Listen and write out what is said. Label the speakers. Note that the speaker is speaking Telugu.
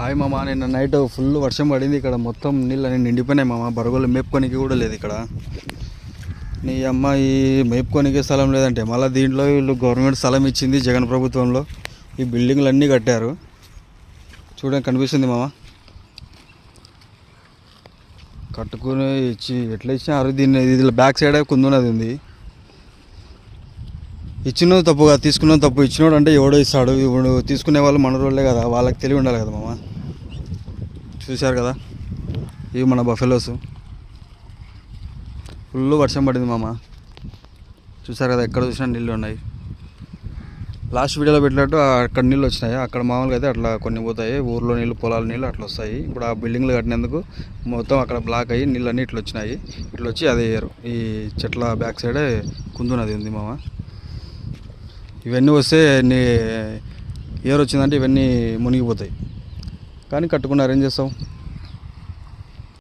Speaker 1: హాయ్ మామ, నిన్న నైట్ ఫుల్ వర్షం పడింది. ఇక్కడ మొత్తం నీళ్ళు అన్నీ నిండిపోయినాయి మామ. బరగోలు మేపుకోనికి కూడా లేదు ఇక్కడ. నీ అమ్మాయి మేపుకోనికి స్థలం లేదంటే మళ్ళీ దీంట్లో వీళ్ళు గవర్నమెంట్ స్థలం ఇచ్చింది జగన్ ప్రభుత్వంలో. ఈ బిల్డింగ్లు అన్నీ కట్టారు. చూడడానికి కనిపిస్తుంది మామ. కట్టుకుని ఇచ్చి ఎట్లా ఇచ్చినారు దీన్ని. ఇది బ్యాక్ సైడ్ కుందునది ఉంది. ఇచ్చినోడు తప్పుగా తీసుకున్నది తప్పు. ఇచ్చినోడు అంటే ఎవడో ఇస్తాడు. ఇప్పుడు తీసుకునే వాళ్ళు మన రోజులే కదా, వాళ్ళకి తెలివి ఉండాలి కదా మామ. చూశారు కదా, ఇవి మన బఫెలోస్. ఫుల్ వర్షం పడింది మామ. చూశారు కదా, ఎక్కడ చూసినా నీళ్ళు ఉన్నాయి. లాస్ట్ వీడియోలో పెట్టినట్టు అక్కడ నీళ్ళు వచ్చినాయి. అక్కడ మామూలుగా అయితే అట్లా కొన్ని పోతాయి. ఊర్లో నీళ్ళు, పొలాల నీళ్ళు అట్లా వస్తాయి. ఇప్పుడు ఆ బిల్డింగ్లు కట్టినందుకు మొత్తం అక్కడ బ్లాక్ అయ్యి నీళ్ళన్నీ ఇట్లా వచ్చినాయి. ఇట్లా వచ్చి అదే ఏరు ఈ చెట్ల బ్యాక్ సైడే కుందు నది ఉంది మామ. ఇవన్నీ వస్తే ఏరు వచ్చిందంటే ఇవన్నీ మునిగిపోతాయి. కానీ కట్టుకున్నారు, ఏం చేస్తాం.